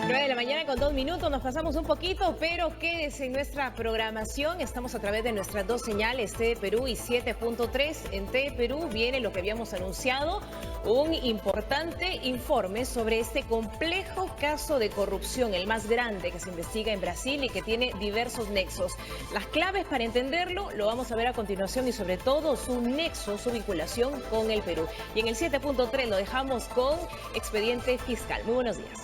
9 de la mañana con 2 minutos, nos pasamos un poquito, pero quédese en nuestra programación. Estamos a través de nuestras dos señales, TV Perú y 7.3. En TV Perú viene lo que habíamos anunciado, un importante informe sobre este complejo caso de corrupción, el más grande que se investiga en Brasil y que tiene diversos nexos. Las claves para entenderlo lo vamos a ver a continuación y sobre todo su nexo, su vinculación con el Perú. Y en el 7.3 lo dejamos con Expediente Fiscal. Muy buenos días.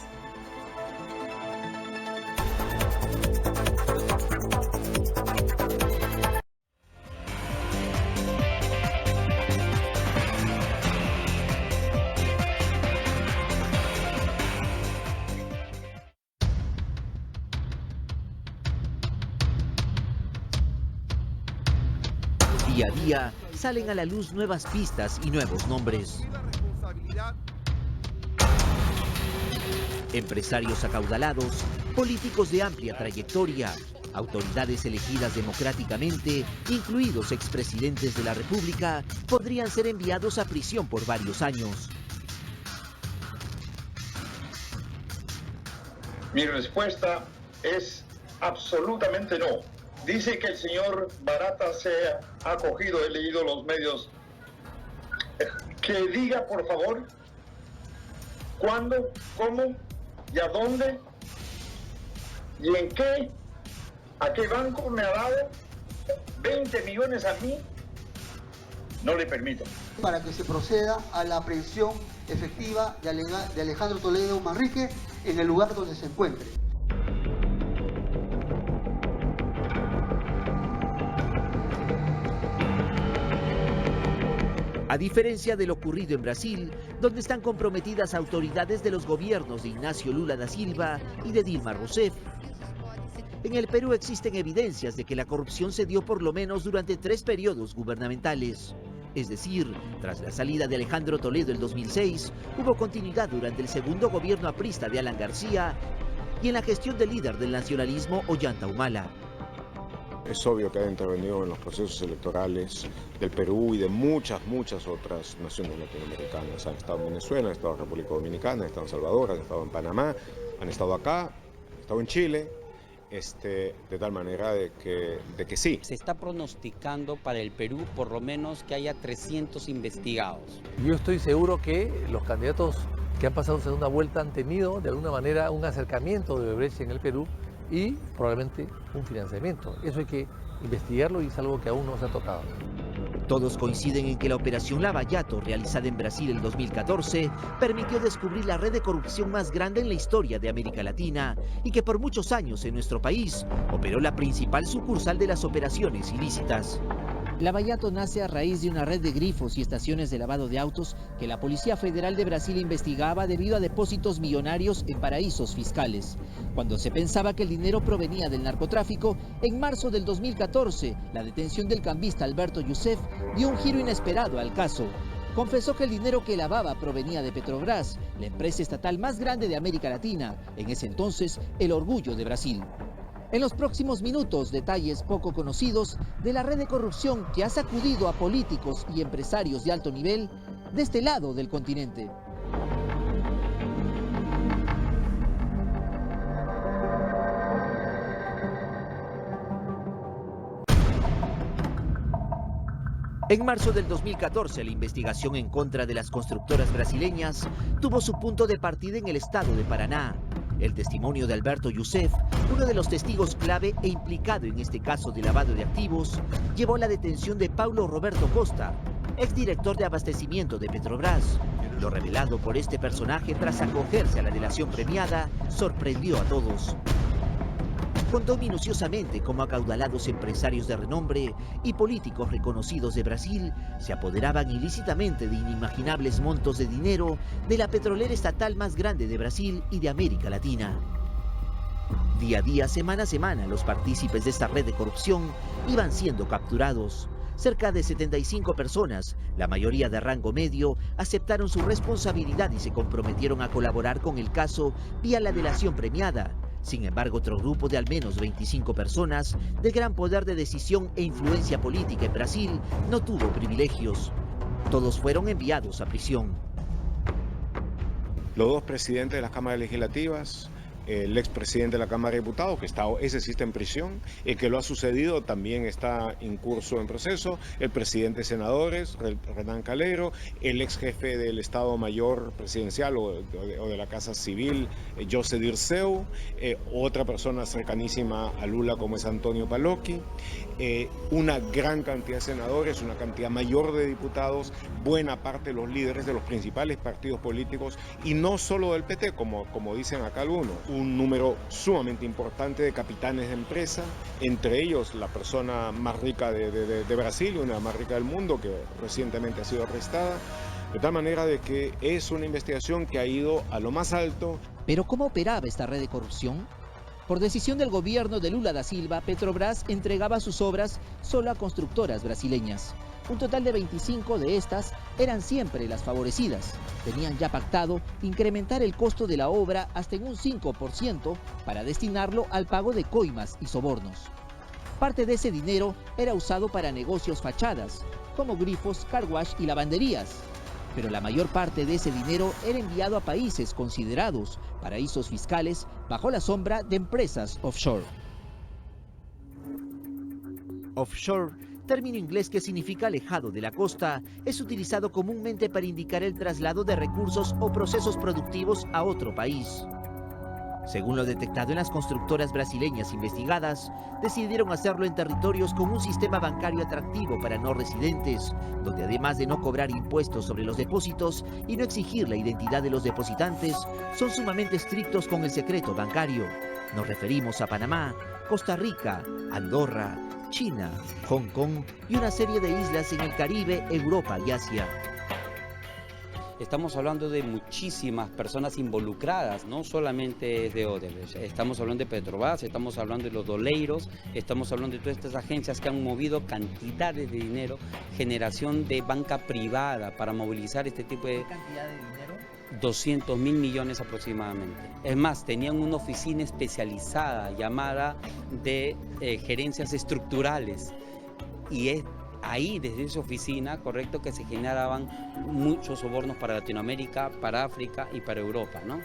Día a día salen a la luz nuevas pistas y nuevos nombres. Empresarios acaudalados, políticos de amplia trayectoria, autoridades elegidas democráticamente, incluidos expresidentes de la República, podrían ser enviados a prisión por varios años. Mi respuesta es absolutamente no. Dice que el señor Barata se ha acogido, he leído los medios. Que diga, por favor, cuándo, cómo y a dónde y en qué, a qué banco me ha dado 20 millones a mí. No le permito. Para que se proceda a la aprehensión efectiva de Alejandro Toledo Manrique en el lugar donde se encuentre. A diferencia de lo ocurrido en Brasil, donde están comprometidas autoridades de los gobiernos de Ignacio Lula da Silva y de Dilma Rousseff, en el Perú existen evidencias de que la corrupción se dio por lo menos durante 3 periodos gubernamentales. Es decir, tras la salida de Alejandro Toledo en 2006, hubo continuidad durante el segundo gobierno aprista de Alan García y en la gestión del líder del nacionalismo, Ollanta Humala. Es obvio que ha intervenido en los procesos electorales del Perú y de muchas otras naciones latinoamericanas. Han estado en Venezuela, han estado en República Dominicana, han estado en Salvador, han estado en Panamá, han estado acá, han estado en Chile, de tal manera de que sí. Se está pronosticando para el Perú por lo menos que haya 300 investigados. Yo estoy seguro que los candidatos que han pasado segunda vuelta han tenido de alguna manera un acercamiento de Odebrecht en el Perú y probablemente un financiamiento. Eso hay que investigarlo y es algo que aún no se ha tocado. Todos coinciden en que la operación Lava-Jato, realizada en Brasil en 2014, permitió descubrir la red de corrupción más grande en la historia de América Latina y que por muchos años en nuestro país operó la principal sucursal de las operaciones ilícitas. Lava-Jato nace a raíz de una red de grifos y estaciones de lavado de autos que la Policía Federal de Brasil investigaba debido a depósitos millonarios en paraísos fiscales. Cuando se pensaba que el dinero provenía del narcotráfico, en marzo del 2014, la detención del cambista Alberto Youssef dio un giro inesperado al caso. Confesó que el dinero que lavaba provenía de Petrobras, la empresa estatal más grande de América Latina, en ese entonces el orgullo de Brasil. En los próximos minutos, detalles poco conocidos de la red de corrupción que ha sacudido a políticos y empresarios de alto nivel de este lado del continente. En marzo del 2014, la investigación en contra de las constructoras brasileñas tuvo su punto de partida en el estado de Paraná. El testimonio de Alberto Youssef, uno de los testigos clave e implicado en este caso de lavado de activos, llevó a la detención de Paulo Roberto Costa, exdirector de abastecimiento de Petrobras. Lo revelado por este personaje tras acogerse a la delación premiada sorprendió a todos. Contó minuciosamente cómo acaudalados empresarios de renombre y políticos reconocidos de Brasil se apoderaban ilícitamente de inimaginables montos de dinero de la petrolera estatal más grande de Brasil y de América Latina. Día a día, semana a semana, los partícipes de esta red de corrupción iban siendo capturados. Cerca de 75 personas, la mayoría de rango medio, aceptaron su responsabilidad y se comprometieron a colaborar con el caso vía la delación premiada. Sin embargo, otro grupo de al menos 25 personas de gran poder de decisión e influencia política en Brasil no tuvo privilegios. Todos fueron enviados a prisión. Los dos presidentes de las cámaras legislativas, el expresidente de la Cámara de Diputados, ese sí está en prisión. El que lo ha sucedido también está en curso en proceso. El presidente de senadores, Renan Calero, el ex jefe del Estado Mayor Presidencial o de la Casa Civil, José Dirceu, otra persona cercanísima a Lula como es Antonio Palocchi, una gran cantidad de senadores, una cantidad mayor de diputados, buena parte de los líderes de los principales partidos políticos y no solo del PT, como dicen acá algunos, un número sumamente importante de capitanes de empresa, entre ellos la persona más rica de Brasil, una de las más ricas del mundo, que recientemente ha sido arrestada, de tal manera de que es una investigación que ha ido a lo más alto. ¿Pero cómo operaba esta red de corrupción? Por decisión del gobierno de Lula da Silva, Petrobras entregaba sus obras solo a constructoras brasileñas. Un total de 25 de estas eran siempre las favorecidas. Tenían ya pactado incrementar el costo de la obra hasta en un 5% para destinarlo al pago de coimas y sobornos. Parte de ese dinero era usado para negocios fachadas, como grifos, car wash y lavanderías. Pero la mayor parte de ese dinero era enviado a países considerados paraísos fiscales bajo la sombra de empresas offshore. Offshore, término inglés que significa alejado de la costa, es utilizado comúnmente para indicar el traslado de recursos o procesos productivos a otro país. Según lo detectado en las constructoras brasileñas investigadas, decidieron hacerlo en territorios con un sistema bancario atractivo para no residentes, donde además de no cobrar impuestos sobre los depósitos y no exigir la identidad de los depositantes, son sumamente estrictos con el secreto bancario. Nos referimos a Panamá, Costa Rica, Andorra, China, Hong Kong y una serie de islas en el Caribe, Europa y Asia. Estamos hablando de muchísimas personas involucradas, no solamente de Odebrecht. Estamos hablando de Petrobras, estamos hablando de los doleiros, estamos hablando de todas estas agencias que han movido cantidades de dinero, generación de banca privada para movilizar este tipo de... ¿Qué cantidad de dinero? 200.000 millones aproximadamente. Es más, tenían una oficina especializada llamada de gerencias estructurales y es ahí, desde esa oficina, correcto, que se generaban muchos sobornos para Latinoamérica, para África y para Europa, ¿no?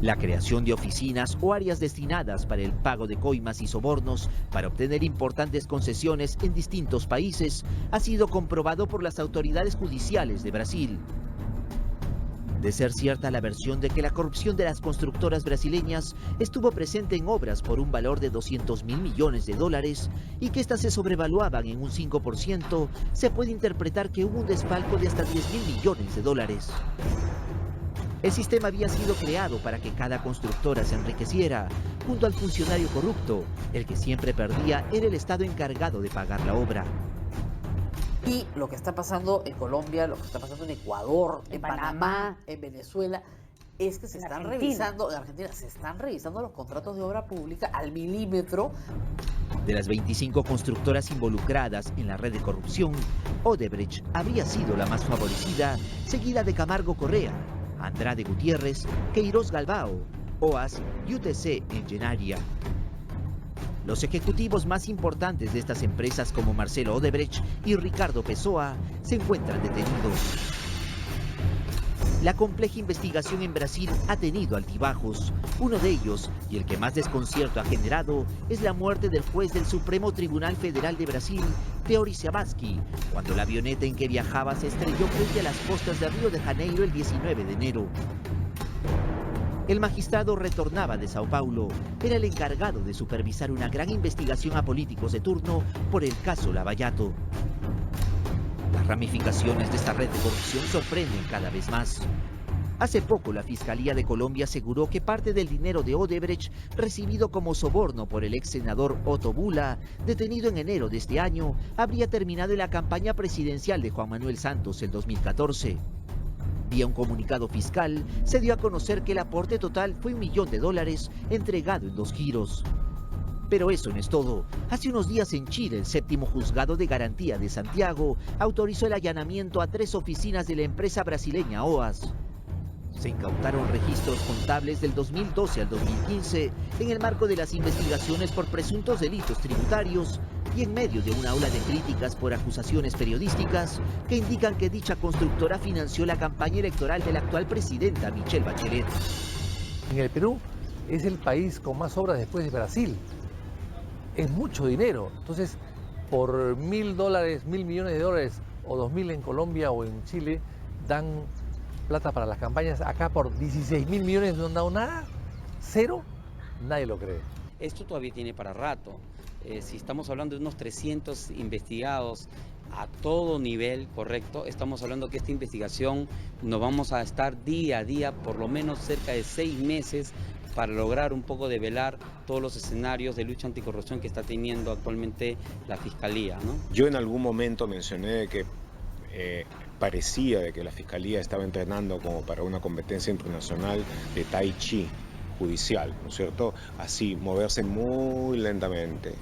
La creación de oficinas o áreas destinadas para el pago de coimas y sobornos para obtener importantes concesiones en distintos países ha sido comprobado por las autoridades judiciales de Brasil. De ser cierta la versión de que la corrupción de las constructoras brasileñas estuvo presente en obras por un valor de 200.000 millones de dólares y que éstas se sobrevaluaban en un 5%, se puede interpretar que hubo un desfalco de hasta 10.000 millones de dólares. El sistema había sido creado para que cada constructora se enriqueciera, junto al funcionario corrupto. El que siempre perdía era el Estado encargado de pagar la obra. Y lo que está pasando en Colombia, lo que está pasando en Ecuador, en Panamá, en Venezuela, es que se están revisando, en Argentina, se están revisando los contratos de obra pública al milímetro. De las 25 constructoras involucradas en la red de corrupción, Odebrecht habría sido la más favorecida, seguida de Camargo Correa, Andrade Gutiérrez, Queiroz Galbao, OAS y UTC Engenaria. Los ejecutivos más importantes de estas empresas como Marcelo Odebrecht y Ricardo Pessoa se encuentran detenidos. La compleja investigación en Brasil ha tenido altibajos. Uno de ellos, y el que más desconcierto ha generado, es la muerte del juez del Supremo Tribunal Federal de Brasil, Teori Zavascki, cuando la avioneta en que viajaba se estrelló frente a las costas de Río de Janeiro el 19 de enero. El magistrado retornaba de Sao Paulo. Era el encargado de supervisar una gran investigación a políticos de turno por el caso Lava-Jato. Las ramificaciones de esta red de corrupción sorprenden cada vez más. Hace poco la Fiscalía de Colombia aseguró que parte del dinero de Odebrecht recibido como soborno por el ex senador Otto Bula, detenido en enero de este año, habría terminado en la campaña presidencial de Juan Manuel Santos en 2014. Vía un comunicado fiscal, se dio a conocer que el aporte total fue $1 millón entregado en 2 giros. Pero eso no es todo. Hace unos días en Chile, el 7º Juzgado de Garantía de Santiago autorizó el allanamiento a 3 oficinas de la empresa brasileña OAS. Se incautaron registros contables del 2012 al 2015 en el marco de las investigaciones por presuntos delitos tributarios y en medio de una ola de críticas por acusaciones periodísticas que indican que dicha constructora financió la campaña electoral de la actual presidenta Michelle Bachelet. En el Perú es el país con más obras después de Brasil. Es mucho dinero. Entonces, por $1.000, $1.000 millones de dólares, o 2.000 en Colombia o en Chile, dan plata para las campañas. Acá por 16.000 millones no han dado nada, cero, nadie lo cree. Esto todavía tiene para rato. Si estamos hablando de unos 300 investigados a todo nivel, correcto, estamos hablando que esta investigación nos vamos a estar día a día, por lo menos cerca de 6 meses, para lograr un poco develar todos los escenarios de lucha anticorrupción que está teniendo actualmente la Fiscalía, ¿no? Yo en algún momento mencioné que parecía de que la Fiscalía estaba entrenando como para una competencia internacional de Tai Chi judicial, ¿no es cierto? Así, moverse muy lentamente.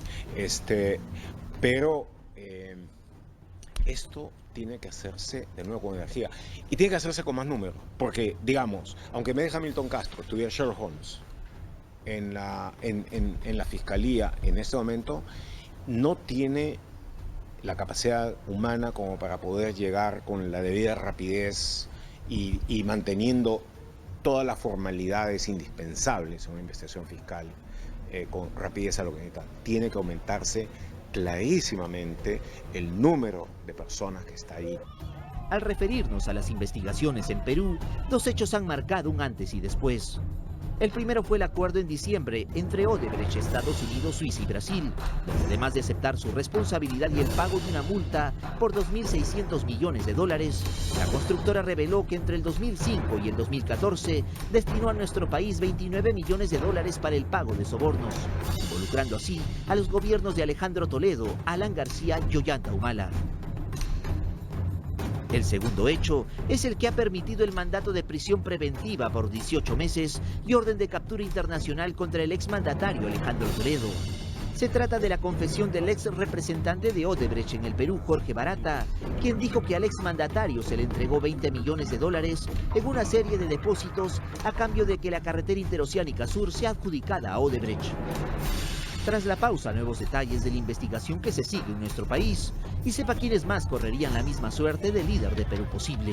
Pero esto tiene que hacerse de nuevo con energía y tiene que hacerse con más números, porque, digamos, aunque me deja Milton Castro, estuviera Sherlock Holmes en la Fiscalía en este momento, no tiene la capacidad humana como para poder llegar con la debida rapidez y manteniendo todas las formalidades indispensables en una investigación fiscal con rapidez a lo que necesita. Tiene que aumentarse clarísimamente el número de personas que está ahí. Al referirnos a las investigaciones en Perú, 2 hechos han marcado un antes y después. El primero fue el acuerdo en diciembre entre Odebrecht, Estados Unidos, Suiza y Brasil, donde además de aceptar su responsabilidad y el pago de una multa por 2.600 millones de dólares, la constructora reveló que entre el 2005 y el 2014 destinó a nuestro país 29 millones de dólares para el pago de sobornos, involucrando así a los gobiernos de Alejandro Toledo, Alan García y Ollanta Humala. El segundo hecho es el que ha permitido el mandato de prisión preventiva por 18 meses y orden de captura internacional contra el exmandatario Alejandro Toledo. Se trata de la confesión del ex representante de Odebrecht en el Perú, Jorge Barata, quien dijo que al exmandatario se le entregó 20 millones de dólares en una serie de depósitos a cambio de que la carretera interoceánica sur sea adjudicada a Odebrecht. Tras la pausa, nuevos detalles de la investigación que se sigue en nuestro país y sepa quiénes más correrían la misma suerte del líder de Perú posible.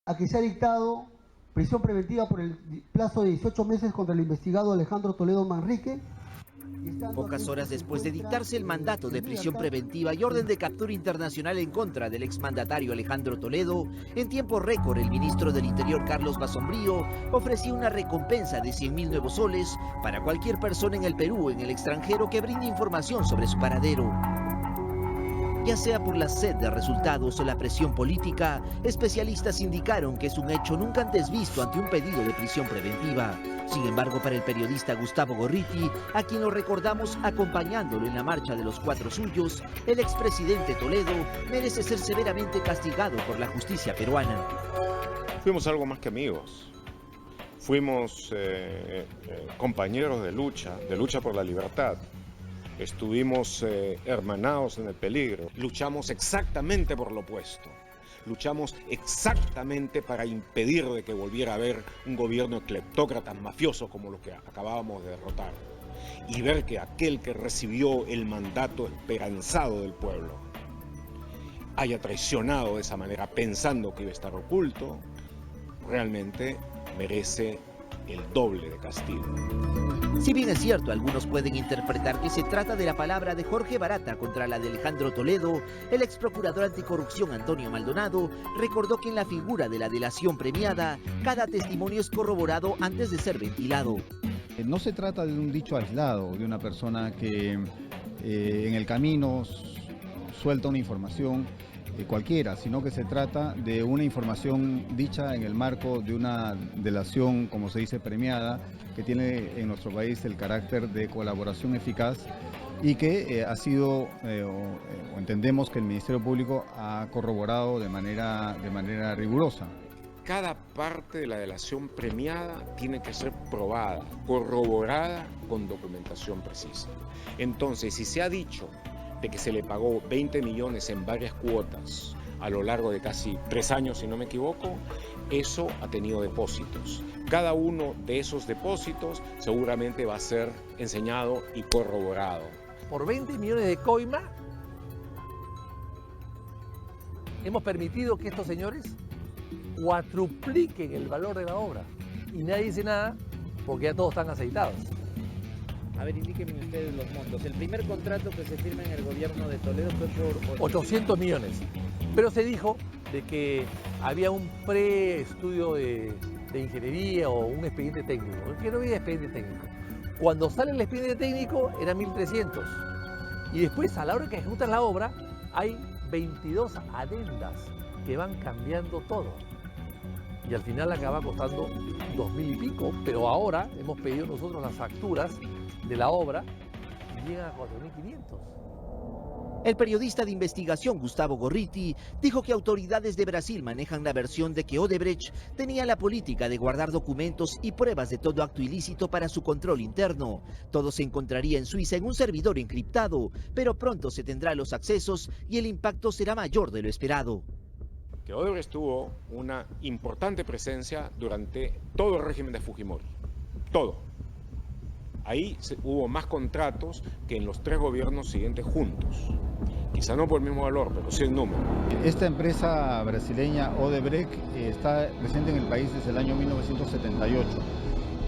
A que se ha dictado prisión preventiva por el plazo de 18 meses contra el investigado Alejandro Toledo Manrique. Pocas horas después de dictarse el mandato de prisión preventiva y orden de captura internacional en contra del exmandatario Alejandro Toledo, en tiempo récord el ministro del Interior Carlos Basombrío ofreció una recompensa de 100.000 nuevos soles para cualquier persona en el Perú o en el extranjero que brinde información sobre su paradero. Ya sea por la sed de resultados o la presión política, especialistas indicaron que es un hecho nunca antes visto ante un pedido de prisión preventiva. Sin embargo, para el periodista Gustavo Gorriti, a quien lo recordamos acompañándolo en la marcha de los 4 suyos, el expresidente Toledo merece ser severamente castigado por la justicia peruana. Fuimos algo más que amigos. Fuimos compañeros de lucha por la libertad. Estuvimos hermanados en el peligro. Luchamos exactamente por lo opuesto. Luchamos exactamente para impedir de que volviera a haber un gobierno de cleptócratas mafiosos como los que acabábamos de derrotar. Y ver que aquel que recibió el mandato esperanzado del pueblo haya traicionado de esa manera pensando que iba a estar oculto, realmente merece el doble de castigo. Si bien es cierto, algunos pueden interpretar que se trata de la palabra de Jorge Barata contra la de Alejandro Toledo, el ex procurador anticorrupción Antonio Maldonado recordó que en la figura de la delación premiada, cada testimonio es corroborado antes de ser ventilado. No se trata de un dicho aislado, de una persona que en el camino suelta una información cualquiera, sino que se trata de una información dicha en el marco de una delación, como se dice, premiada, que tiene en nuestro país el carácter de colaboración eficaz y que ha sido, o entendemos que el Ministerio Público ha corroborado de manera rigurosa. Cada parte de la delación premiada tiene que ser probada, corroborada con documentación precisa. Entonces, si se ha dicho de que se le pagó 20 millones en varias cuotas a lo largo de casi 3 años, si no me equivoco, eso ha tenido depósitos. Cada uno de esos depósitos seguramente va a ser enseñado y corroborado. Por 20 millones de coima, hemos permitido que estos señores cuatrupliquen el valor de la obra. Y nadie dice nada porque ya todos están aceitados. A ver, indíquenme ustedes los montos. El primer contrato que se firma en el gobierno de Toledo fue por 800 millones. Pero se dijo de que había un pre-estudio de ingeniería o un expediente técnico. Que no había expediente técnico. Cuando sale el expediente técnico era 1.300. Y después, a la hora que ejecutan la obra, hay 22 adendas que van cambiando todo. Y al final acaba costando 2.000 y pico, pero ahora hemos pedido nosotros las facturas de la obra y llegan a 4.500. El periodista de investigación Gustavo Gorriti dijo que autoridades de Brasil manejan la versión de que Odebrecht tenía la política de guardar documentos y pruebas de todo acto ilícito para su control interno. Todo se encontraría en Suiza en un servidor encriptado, pero pronto se tendrán los accesos y el impacto será mayor de lo esperado. Que Odebrecht tuvo una importante presencia durante todo el régimen de Fujimori. Todo. Ahí hubo más contratos que en los 3 gobiernos siguientes juntos. Quizá no por el mismo valor, pero sí el número. Esta empresa brasileña Odebrecht está presente en el país desde el año 1978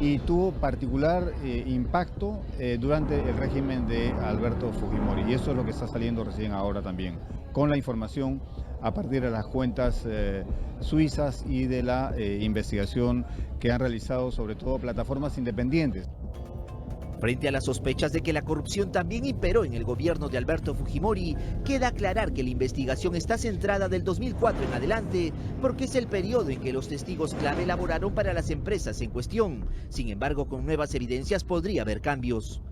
y tuvo particular impacto durante el régimen de Alberto Fujimori. Y eso es lo que está saliendo recién ahora también, con la información a partir de las cuentas suizas y de la investigación que han realizado sobre todo plataformas independientes. Frente a las sospechas de que la corrupción también imperó en el gobierno de Alberto Fujimori, queda aclarar que la investigación está centrada del 2004 en adelante, porque es el periodo en que los testigos clave laboraron para las empresas en cuestión. Sin embargo, con nuevas evidencias podría haber cambios.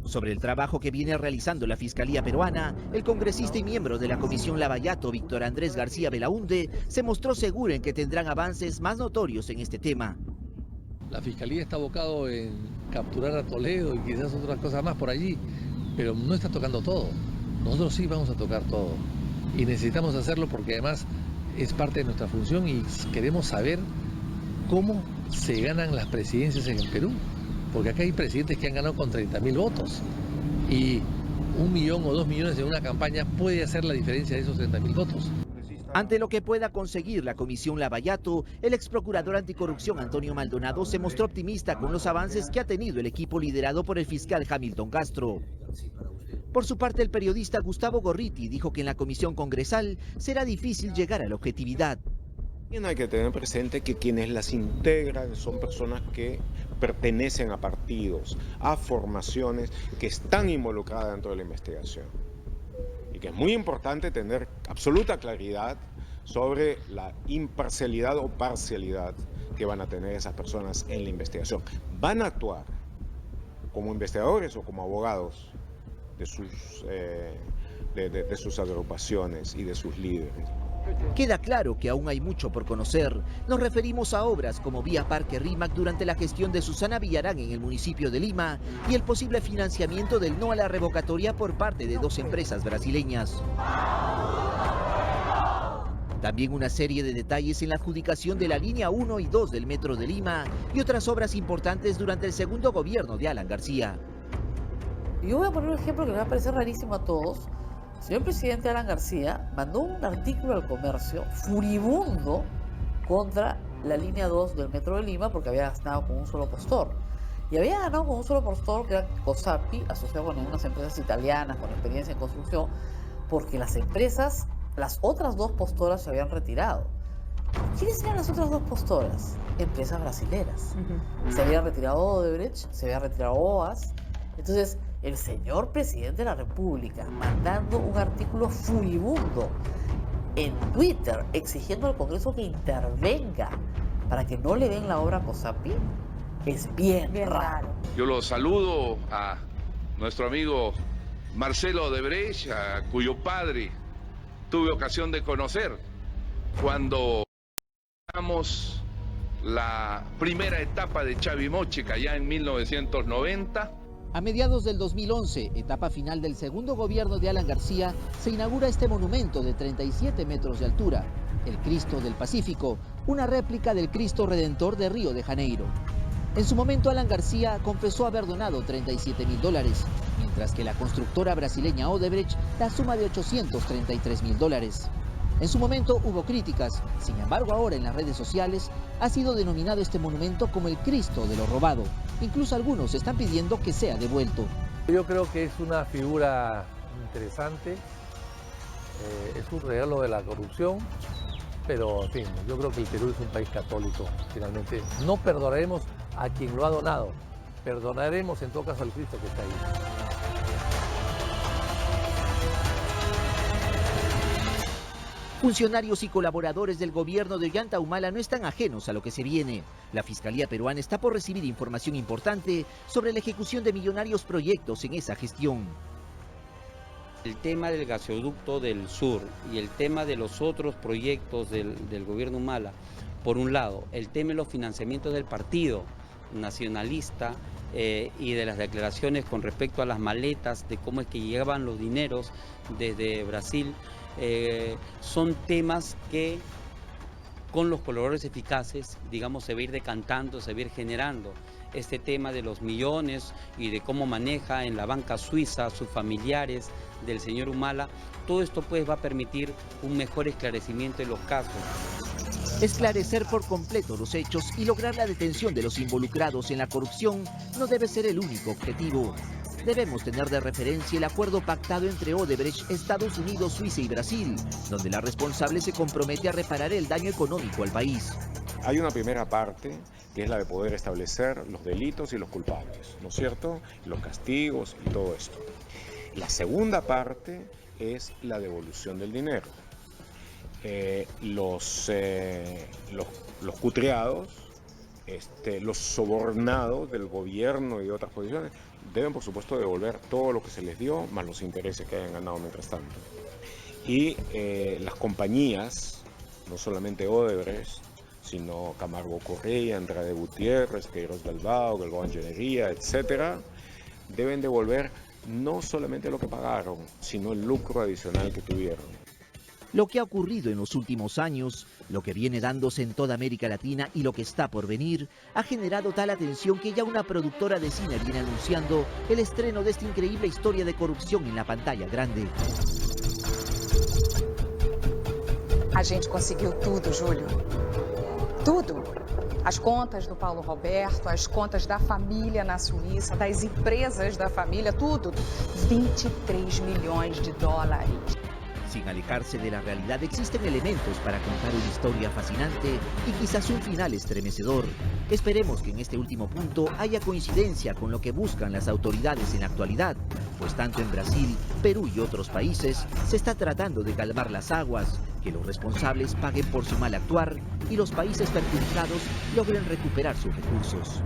Sobre el trabajo que viene realizando la Fiscalía peruana, el congresista y miembro de la Comisión Lavallato, Víctor Andrés García Belaúnde, se mostró seguro en que tendrán avances más notorios en este tema. La Fiscalía está abocado en capturar a Toledo y quizás otras cosas más por allí, pero no está tocando todo. Nosotros sí vamos a tocar todo y necesitamos hacerlo porque además es parte de nuestra función y queremos saber cómo se ganan las presidencias en el Perú, porque acá hay presidentes que han ganado con 30.000 votos y 1 millón o 2 millones en una campaña puede hacer la diferencia de esos 30.000 votos. Ante lo que pueda conseguir la Comisión Lavallato, el exprocurador anticorrupción Antonio Maldonado se mostró optimista con los avances que ha tenido el equipo liderado por el fiscal Hamilton Castro. Por su parte, el periodista Gustavo Gorriti dijo que en la comisión congresal será difícil llegar a la objetividad. También hay que tener presente que quienes las integran son personas que pertenecen a partidos, a formaciones que están involucradas dentro de la investigación. Y que es muy importante tener absoluta claridad sobre la imparcialidad o parcialidad que van a tener esas personas en la investigación. Van a actuar como investigadores o como abogados de sus agrupaciones y de sus líderes. Queda claro que aún hay mucho por conocer. Nos referimos a obras como Vía Parque Rímac durante la gestión de Susana Villarán en el municipio de Lima y el posible financiamiento del no a la revocatoria por parte de 2 empresas brasileñas. También una serie de detalles en la adjudicación de la línea 1 y 2 del Metro de Lima y otras obras importantes durante el segundo gobierno de Alan García. Yo voy a poner un ejemplo que me va a parecer rarísimo a todos. El señor presidente Alan García mandó un artículo al Comercio furibundo contra la línea 2 del Metro de Lima porque había ganado con un solo postor. Y había ganado con un solo postor que era COSAPI, asociado con unas empresas italianas con experiencia en construcción, porque las otras 2 postoras se habían retirado. ¿Quiénes eran las otras 2 postoras? Empresas brasileras. Se había retirado Odebrecht, se había retirado OAS. Entonces, el señor presidente de la República mandando un artículo furibundo en Twitter exigiendo al Congreso que intervenga para que no le den la obra a COSAPI es bien raro. Yo lo saludo a nuestro amigo Marcelo Odebrecht, a cuyo padre tuve ocasión de conocer cuando ganamos la primera etapa de Chavimochica allá en 1990. A mediados del 2011, etapa final del segundo gobierno de Alan García, se inaugura este monumento de 37 metros de altura. el Cristo del Pacífico, una réplica del Cristo Redentor de Río de Janeiro. En su momento, Alan García confesó haber donado $37.000, mientras que la constructora brasileña Odebrecht la suma de $833.000. En su momento hubo críticas, sin embargo ahora en las redes sociales ha sido denominado este monumento como el Cristo de lo robado. Incluso algunos están pidiendo que sea devuelto. Yo creo que es una figura interesante, es un regalo de la corrupción, pero en fin, yo creo que el Perú es un país católico, finalmente. No perdonaremos a quien lo ha donado, perdonaremos en todo caso al Cristo que está ahí. Funcionarios y colaboradores del gobierno de Ollanta Humala no están ajenos a lo que se viene. La Fiscalía peruana está por recibir información importante sobre la ejecución de millonarios proyectos en esa gestión. El tema del gasoducto del sur y el tema de los otros proyectos del gobierno Humala, por un lado, el tema de los financiamientos del partido nacionalista y de las declaraciones con respecto a las maletas, de cómo es que llegaban los dineros desde Brasil, son temas que con los colaboradores eficaces, digamos, se va a ir decantando, se va a ir generando. Este tema de los millones y de cómo maneja en la banca suiza sus familiares del señor Humala, todo esto pues va a permitir un mejor esclarecimiento de los casos. Esclarecer por completo los hechos y lograr la detención de los involucrados en la corrupción no debe ser el único objetivo. Debemos tener de referencia el acuerdo pactado entre Odebrecht, Estados Unidos, Suiza y Brasil, donde la responsable se compromete a reparar el daño económico al país. Hay una primera parte que es la de poder establecer los delitos y los culpables, ¿no es cierto? Los castigos y todo esto. La segunda parte es la devolución del dinero. Los cutreados, los sobornados del gobierno y de otras posiciones deben por supuesto devolver todo lo que se les dio, más los intereses que hayan ganado mientras tanto. Y las compañías, no solamente Odebrecht, sino Camargo Correa, Andrade Gutiérrez, Queiroz Galbao, Galbao Ingeniería, etcétera, deben devolver no solamente lo que pagaron, sino el lucro adicional que tuvieron. Lo que ha ocurrido en los últimos años, lo que viene dándose en toda América Latina y lo que está por venir, ha generado tal atención que ya una productora de cine viene anunciando el estreno de esta increíble historia de corrupción en la pantalla grande. A gente conseguiu tudo, Júlio. Tudo. As contas do Paulo Roberto, as contas da família na Suíça, das empresas da família, tudo. 23 milhões de dólares. Sin alejarse de la realidad, existen elementos para contar una historia fascinante y quizás un final estremecedor. Esperemos que en este último punto haya coincidencia con lo que buscan las autoridades en la actualidad, pues tanto en Brasil, Perú y otros países se está tratando de calmar las aguas, que los responsables paguen por su mal actuar y los países perjudicados logren recuperar sus recursos.